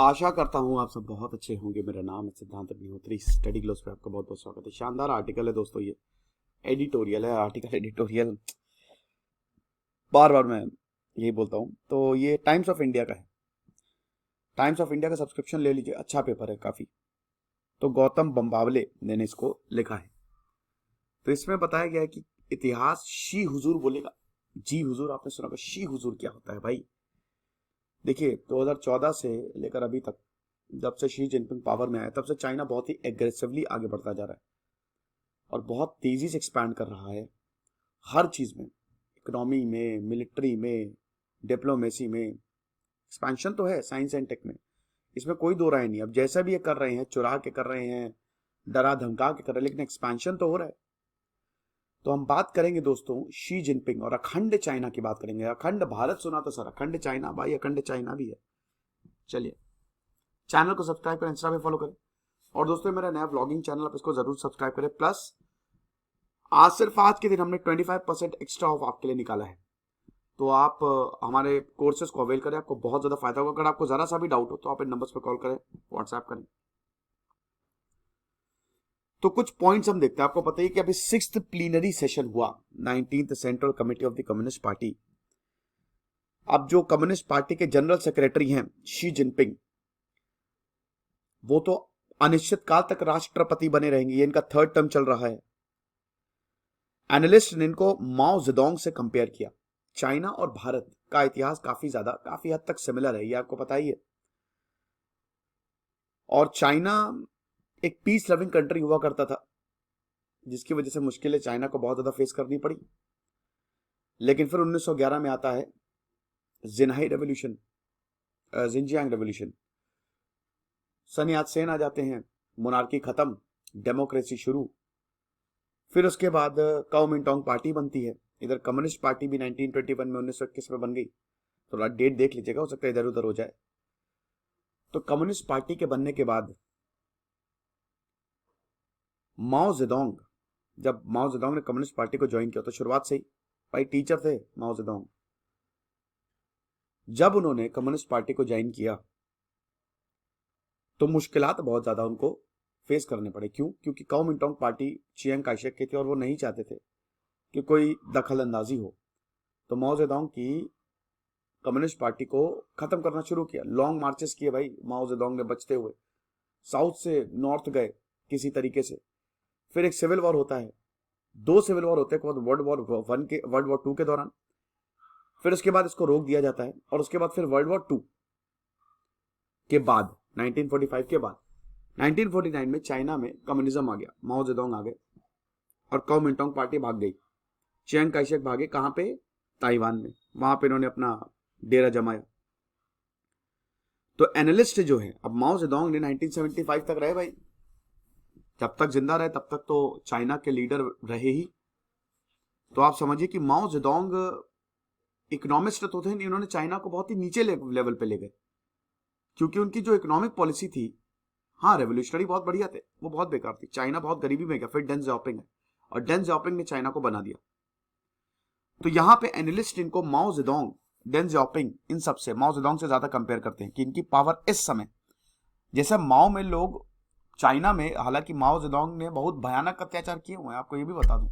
आशा करता हूँ आप सब बहुत अच्छे होंगे। मेरा नाम है सिद्धांत अग्निहोत्री। स्टडी ग्लोस पे आपका बहुत बहुत स्वागत है। शानदार आर्टिकल है दोस्तों, ये एडिटोरियल है। आर्टिकल एडिटोरियल बार बार मैं यही बोलता हूँ। तो ये टाइम्स ऑफ इंडिया का है। टाइम्स ऑफ इंडिया का सब्सक्रिप्शन ले लीजिए, अच्छा पेपर है काफी। तो गौतम बम्बावले ने इसको लिखा है। तो इसमें बताया गया है कि इतिहास शी हुजूर बोलेगा। जी हुजूर आपने सुना होगा, शी हुजूर क्या होता है भाई? देखिए 2014 से लेकर अभी तक, जब से शी जिनपिंग पावर में आया, तब से चाइना बहुत ही एग्रेसिवली आगे बढ़ता जा रहा है और बहुत तेजी से एक्सपैंड कर रहा है हर चीज में। इकोनॉमी में, मिलिट्री में, डिप्लोमेसी में एक्सपेंशन तो है। साइंस एंड टेक में इसमें कोई दो राय नहीं। अब जैसा भी ये कर रहे हैं, चुरा के कर रहे हैं, डरा धमका के कर रहे हैं, लेकिन एक्सपेंशन तो हो रहा है। तो हम बात करेंगे दोस्तों शी जिनपिंग और अखंड चाइना की बात करेंगे। अखंड भारत सुना तो सर, अखंड चाइना भाई, अखंड चाइना भी है। चलिए, चैनल को सब्सक्राइब करें, इंस्टा पे फॉलो करें। और दोस्तों मेरा नया व्लॉगिंग चैनल, आप इसको जरूर सब्सक्राइब करें। प्लस सिर्फ आज के दिन हमने 25% एक्स्ट्रा ऑफ आपके लिए निकाला है। तो आप हमारे कोर्सेज को अवेल करें, आपको बहुत ज्यादा फायदा होगा। अगर आपको जरा सा भी डाउट हो तो आप इन नंबर्स पर कॉल करें, व्हाट्सएप करें। तो कुछ पॉइंट्स हम देखते हैं। आपको पता है कि अभी 6th प्लीनरी सेशन हुआ 19th central committee of the communist party. अब जो कम्युनिस्ट पार्टी के जनरल सेक्रेटरी हैं शी जिनपिंग, वो तो अनिश्चित काल तक राष्ट्रपति बने रहेंगे। ये इनका 3rd टर्म चल रहा है। एनालिस्ट ने इनको माओ जेडोंग से कंपेयर किया। चाइना और भारत का इतिहास काफी हद तक सिमिलर है, ये आपको पता ही है। और चाइना एक पीस लविंग कंट्री हुआ करता था, जिसकी वजह से मुश्किलें चाइना को बहुत ज्यादा फेस करनी पड़ी। लेकिन फिर 1911 में आता है जिनहाई रेवोल्यूशन, जिनजियांग रेवोल्यूशन। सन यात सेन आ जाते हैं, मोनार्की खत्म, डेमोक्रेसी शुरू। फिर उसके बाद काओमिंटांग पार्टी बनती है। इधर कम्युनिस्ट पार्टी भी 1921 में 1921 में बन गई। थोड़ा डेट देख लीजिएगा, हो सकता है इधर उधर हो जाए। तो कम्युनिस्ट पार्टी के बनने के बाद माओ जेडोंग, जब माओ जेडोंग ने कम्युनिस्ट पार्टी को ज्वाइन किया तो शुरुआत से ही भाई टीचर थे माओ जेडोंग। जब उन्होंने कम्युनिस्ट पार्टी को ज्वाइन किया तो मुश्किलात बहुत ज्यादा उनको फेस करने पड़े। क्यों? क्योंकि काओमिंटांग पार्टी चियांग काइशेक की थी और वो नहीं चाहते थे कि कोई दखल अंदाजी हो। तो माओ जेडोंग की कम्युनिस्ट पार्टी को खत्म करना शुरू किया। लॉन्ग मार्चेस किए भाई माओ जेडोंग ने बचते हुए, साउथ से नॉर्थ गए किसी तरीके से। फिर एक सिविल वॉर होता है, 2 सिविल वॉर होते हैं, वर्ल्ड वॉर 2 के दौरान। फिर उसके बाद इसको रोक दिया जाता है और उसके बाद फिर वर्ल्ड वॉर 2 के बाद 1945 के बाद 1949 में चाइना में कम्युनिज्म आ गया, माओ जेडोंग आ गए और काओमिंटांग पार्टी भाग गई। चियांग काइशेक भागे कहां पे? ताइवान में। वहां पे इन्होंने अपना डेरा जमाया। तो एनालिस्ट जो है, अब माओ जेडोंग ने 1975 तक रहे भाई, जब तक जिंदा रहे तब तक तो चाइना के लीडर रहे ही। तो आप समझिए कि माओ जेडोंग इकोनॉमिस्ट तो थे नहीं, उन्होंने चाइना को बहुत ही नीचे लेवल पे ले गए। क्योंकि उनकी जो इकोनॉमिक पॉलिसी थी, हाँ रेवोल्यूशनरी बहुत बढ़िया थे, वो बहुत बेकार थी। चाइना बहुत गरीबी में गया। फिर डेन ज़ाओपिंग है और डेन ज़ाओपिंग ने चाइना को बना दिया। तो यहां पे एनालिस्ट इनको माओ जेडोंग, डेन ज़ाओपिंग, इन सब से, माओ जेडोंग से ज्यादा कंपेयर करते हैं कि इनकी पावर इस समय, जैसे माओ में लोग चाइना में, हालांकि माओ जेडोंग ने बहुत भयानक अत्याचार किए हुए हैं, आपको ये भी बता दूं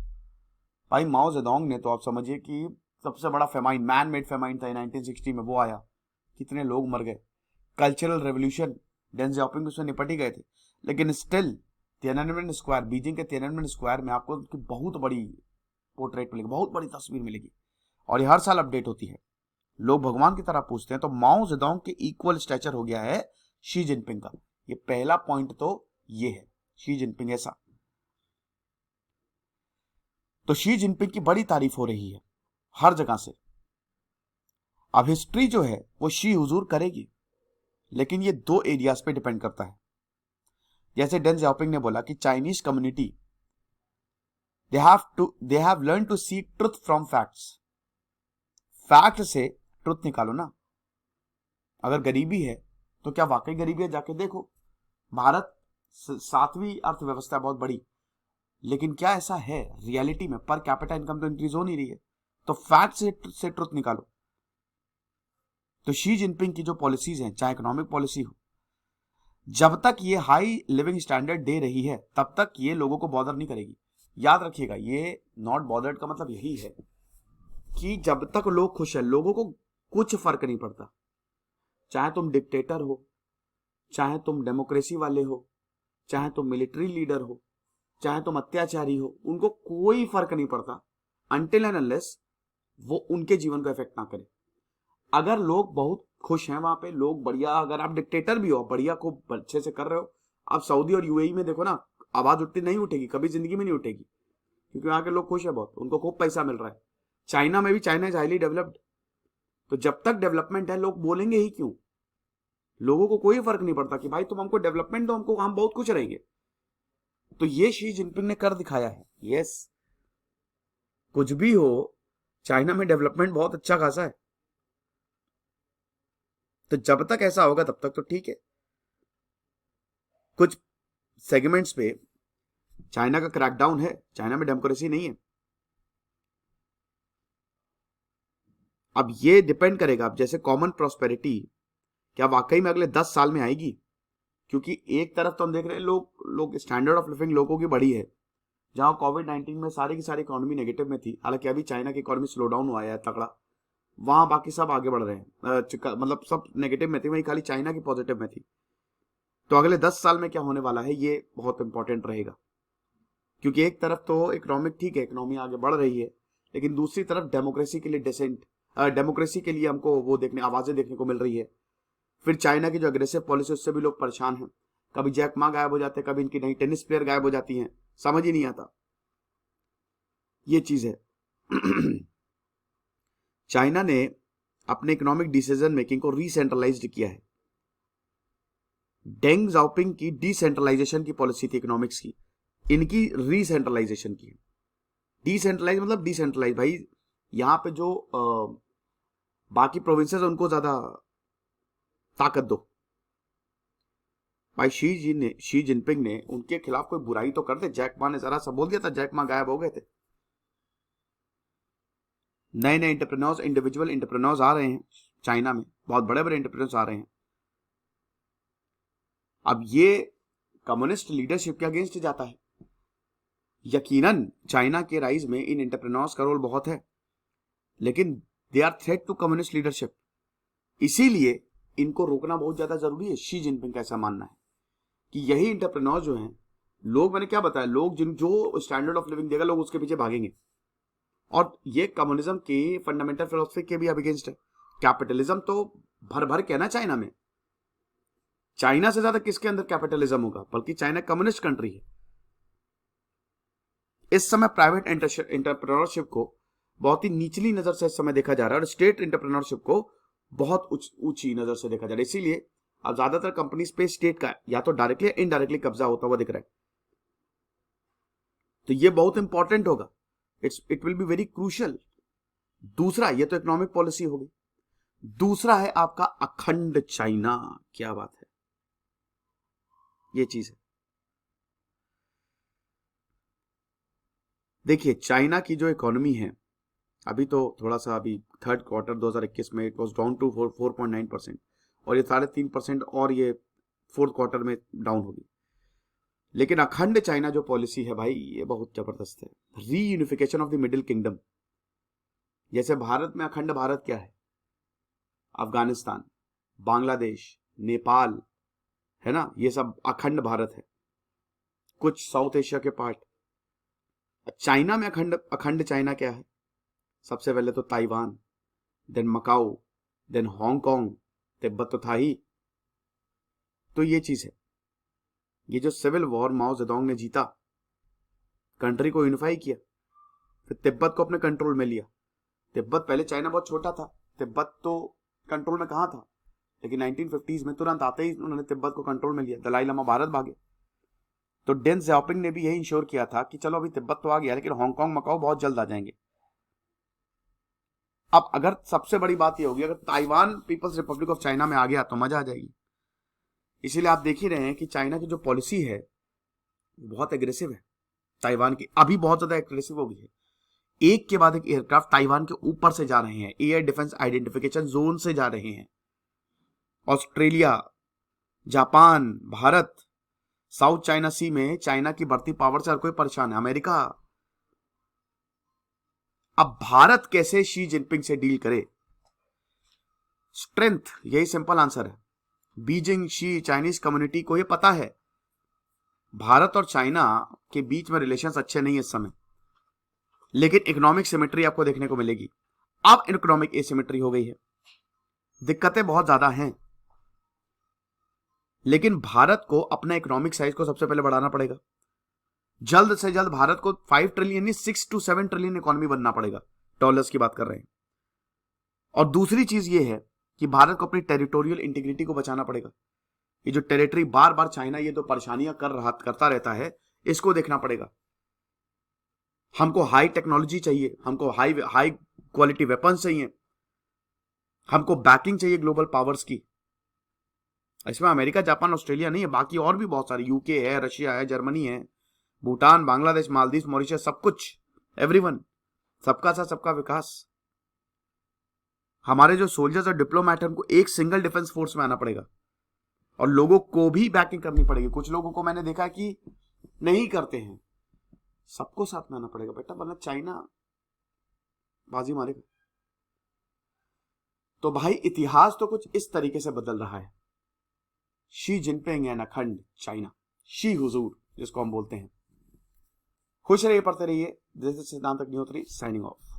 भाई। माओ जेडोंग ने तो आप समझिए कि सबसे बड़ा फेमाइन, मैन मेड फेमाइन था 1960 में, वो आया, कितने लोग मर गए। कल्चरल रेवोल्यूशन, डेन ज़ाओपिंग उसमें निपट ही गए थे। लेकिन स्टिल तियाननमेन स्क्वायर, बीजिंग के तियाननमेन स्क्वायर में आपको उनकी बहुत बड़ी पोर्ट्रेट मिलेगी, बहुत बड़ी तस्वीर मिलेगी। और ये हर साल अपडेट होती है, लोग भगवान की तरह पूछते हैं। तो माओ जेडोंग के इक्वल स्टैचर हो गया है शी जिनपिंग का। ये पहला पॉइंट तो ये है, शी जिनपिंग ऐसा। तो शी जिनपिंग की बड़ी तारीफ हो रही है हर जगह से। अब हिस्ट्री जो है वो शी हुजूर करेगी, लेकिन ये 2 एरियाज पे डिपेंड करता है। जैसे डेन ज़ाओपिंग ने बोला कि Chinese community they have learn to see truth from facts. Fact से ट्रुथ निकालो ना। अगर गरीबी है तो क्या वाकई गरीबी है? जाके देखो, भारत 7वीं अर्थव्यवस्था बहुत बड़ी, लेकिन क्या ऐसा है रियलिटी में? पर कैपिटा इनकम तो इंक्रीज हो नहीं रही है। तो फैक्ट से ट्रुथ निकालो। तो शी जिनपिंग की जो पॉलिसीज हैं, चाहे इकोनॉमिक पॉलिसी हो, जब तक ये हाई लिविंग स्टैंडर्ड दे रही है तब तक ये लोगों को बॉदर नहीं करेगी। याद रखिएगा, ये नॉट बॉदर्ड का मतलब यही है कि जब तक लोग खुश है, लोगों को कुछ फर्क नहीं पड़ता। चाहे तुम डिक्टेटर हो, चाहे तुम डेमोक्रेसी वाले हो, चाहे तुम मिलिट्री लीडर हो, चाहे तुम अत्याचारी हो, उनको कोई फर्क नहीं पड़ता अनटिल एंड अनलेस वो उनके जीवन को इफेक्ट ना करे। अगर लोग बहुत खुश हैं वहां पे, लोग बढ़िया, अगर आप डिक्टेटर भी हो, बढ़िया खूब अच्छे से कर रहे हो, आप सऊदी और यूएई में देखो ना, आवाज उठती नहीं उठेगी, कभी जिंदगी में नहीं उठेगी, क्योंकि वहां के लोग खुश है बहुत, उनको खूब पैसा मिल रहा है। चाइना में भी, चाइना इज हाईली डेवलप्ड, तो जब तक डेवलपमेंट है लोग बोलेंगे ही क्यों? लोगों को कोई फर्क नहीं पड़ता कि भाई तुम हमको डेवलपमेंट दो, हमको, हम बहुत खुश रहेंगे। तो ये शी जिनपिंग ने कर दिखाया है। यस, कुछ भी हो, चाइना में डेवलपमेंट बहुत अच्छा खासा है। तो जब तक ऐसा होगा तब तक तो ठीक है। कुछ सेगमेंट्स पे चाइना का क्रैकडाउन है, चाइना में डेमोक्रेसी नहीं है। अब ये डिपेंड करेगा, अब जैसे कॉमन प्रोस्पेरिटी क्या वाकई में अगले 10 साल में आएगी? क्योंकि एक तरफ तो हम देख रहे हैं लोग स्टैंडर्ड ऑफ लिविंग लोगों की बढ़ी है, जहां कोविड-19 में सारी की सारी इकोनॉमी नेगेटिव में थी। हालांकि अभी चाइना की इकोनॉमी स्लो डाउन हुआ है तगड़ा, वहां बाकी सब आगे बढ़ रहे हैं, मतलब सब नेगेटिव में थी, वही खाली चाइना की पॉजिटिव में थी। तो अगले 10 साल में क्या होने वाला है, ये बहुत इंपॉर्टेंट रहेगा। क्योंकि एक तरफ तो इकोनॉमिक ठीक है, इकोनॉमी आगे बढ़ रही है, लेकिन दूसरी तरफ डेमोक्रेसी के लिए डेमोक्रेसी के लिए हमको वो आवाजें देखने को मिल रही है। फिर चाइना की जो अग्रेसिव पॉलिसी, उससे भी लोग परेशान हैं। कभी जैक मा गायब हो जाते हैं, कभी इनकी नई टेनिस प्लेयर गायब हो जाती हैं, समझ ही नहीं आता। ये चीज है। चाइना ने अपने इकोनॉमिक डिसीजन मेकिंग को रीसेंट्रलाइज्ड किया है। डेंग जाओपिंग की डिसेंट्रलाइजेशन की पॉलिसी थी इकोनॉमिक्स की, इनकी रीसेंट्रलाइजेशन की। डिसेंट्रलाइज मतलब डिसेंट्रलाइज, भाई यहां पे जो बाकी प्रोविंसेस उनको ज्यादा ताकत दो। भाई शी जिनपिंग ने उनके खिलाफ कोई बुराई तो कर दे। जैक मा ने जरा सा बोल दिया था, जैक मा गायब हो गए थे। नए नए इंटरप्रेन्योर्स, इंडिविजुअल इंटरप्रेन्योर्स आ रहे हैं चाइना में, बहुत बड़े बड़े इंटरप्रेन्योर्स आ रहे हैं। अब ये कम्युनिस्ट लीडरशिप के अगेंस्ट जाता है। यकीनन चाइना के राइज में इन इंटरप्रेन्योर्स का रोल बहुत है, लेकिन they are threat to communist leadership. इसीलिए इनको रोकना बहुत ज्यादा जरूरी है। शी जिनपिंग का ऐसा मानना है कि यही इंटरप्रेन्योर जो हैं, लोग, मैंने क्या बताया, लोग जो स्टैंडर्ड ऑफ लिविंग देगा, लोग उसके पीछे भागेंगे। और ये कम्युनिज्म की फंडामेंटल फिलोसफी के भी अगेंस्ट है। कैपिटलिज्म तो भर भर के ना चाइना में, चाइना से ज्यादा किसके अंदर कैपिटलिज्म होगा? बल्कि चाइना कम्युनिस्ट कंट्री है। इस समय प्राइवेट एंटरप्रेन्योरशिप को बहुत ही निचली नजर से इस समय देखा जा रहा है, और स्टेट एंटरप्रेन्योरशिप को बहुत ऊंची नजर से देखा जा रहा है। इसीलिए अब ज्यादातर कंपनीज पे स्टेट का या तो डायरेक्टली या इनडायरेक्टली कब्जा होता हुआ दिख रहा है। तो ये बहुत इंपॉर्टेंट होगा, it will be very crucial. दूसरा, ये तो इकोनॉमिक पॉलिसी होगी। दूसरा है आपका अखंड चाइना। क्या बात है, ये चीज है। देखिए, चाइना की जो इकोनॉमी है, अभी तो थोड़ा सा, अभी थर्ड क्वार्टर 2021 में इट वॉज डाउन टू 4.9%, और ये 3.5% और ये फोर्थ क्वार्टर में डाउन होगी। लेकिन अखंड चाइना जो पॉलिसी है भाई, ये बहुत जबरदस्त है। Reunification of the middle kingdom. जैसे भारत में अखंड भारत क्या है? अफगानिस्तान, बांग्लादेश, नेपाल, है ना, ये सब अखंड भारत है। कुछ साउथ एशिया के पार्ट। चाइना में अखंड अखंड चाइना क्या है? सबसे पहले तो Taiwan, then Macau, then Hong Kong, Tibet तो था ही। तो ये चीज है। ये जो सिविल वॉर माओ जेडोंग ने जीता, कंट्री को यूनिफाई किया, फिर तिब्बत को अपने कंट्रोल में लिया। तिब्बत, पहले चाइना बहुत छोटा था, तिब्बत तो कंट्रोल में कहां था, लेकिन 1950s में तुरंत आते ही उन्होंने तिब्बत को कंट्रोल में लिया। दलाई लामा भारत भागे। तो डेन ज़ाओपिंग ने भी यही इंश्योर किया था कि चलो अभी तिब्बत तो आ गया, लेकिन हांगकांग, मकाऊ बहुत जल्द आ जाएंगे। अब अगर सबसे बड़ी बात ये होगी, अगर Taiwan People's Republic of China में आ गया तो मजा आ जाएगी। इसीलिए आप देख ही रहे हैं कि चाइना की जो पॉलिसी है बहुत एग्रेसिव है। ताइवान की अभी बहुत ज्यादा एग्रेसिव हो गई है। एक के बाद एक एयरक्राफ्ट ताइवान के ऊपर से जा रहे हैं, एयर डिफेंस आइडेंटिफिकेशन जोन से जा रहे हैं। Australia, Japan, Bharat, South China Sea में चाइना की बढ़ती पावर से हर कोई परेशान है, अमेरिका। अब भारत कैसे शी जिनपिंग से डील करे? स्ट्रेंथ, यही सिंपल आंसर है। बीजिंग, शी, चाइनीज कम्युनिटी को ये पता है भारत और चाइना के बीच में रिलेशंस अच्छे नहीं है इस समय, लेकिन इकोनॉमिक सिमेट्री आपको देखने को मिलेगी। अब इकोनॉमिक एसिमेट्री हो गई है, दिक्कतें बहुत ज्यादा हैं, लेकिन भारत को अपना इकोनॉमिक साइज को सबसे पहले बढ़ाना पड़ेगा। जल्द से जल्द भारत को 5 ट्रिलियन नहीं 6 to 7 ट्रिलियन इकोनॉमी बनना पड़ेगा, डॉलर्स की बात कर रहे हैं। और दूसरी चीज ये है कि भारत को अपनी टेरिटोरियल इंटीग्रिटी को बचाना पड़ेगा। ये जो टेरिटरी बार बार चाइना ये तो परेशानियां करता रहता है, इसको देखना पड़ेगा। हमको हाई टेक्नोलॉजी चाहिए, हमको हाई क्वालिटी वेपन्स चाहिए, हमको बैकिंग चाहिए ग्लोबल पावर्स की। इसमें अमेरिका, जापान, ऑस्ट्रेलिया नहीं है, बाकी और भी बहुत सारे, यूके है, रशिया है, जर्मनी है, भूटान, बांग्लादेश, मालदीव, मॉरिशस, सब कुछ, एवरीवन, सबका साथ सबका विकास। हमारे जो सोल्जर्स और डिप्लोमेट है उनको एक सिंगल डिफेंस फोर्स में आना पड़ेगा और लोगों को भी बैकिंग करनी पड़ेगी। कुछ लोगों को मैंने देखा कि नहीं करते हैं, सबको साथ में आना पड़ेगा बेटा, वरना चाइना बाजी मारेगा। तो भाई इतिहास तो कुछ इस तरीके से बदल रहा है। शी जिनपिंग एंड अखंड चाइना, शी हुजूर जिसको हम बोलते हैं। खुश रहिए, पढ़ते रहिए। दिस इज सिद्धांत अग्निहोत्री साइनिंग ऑफ।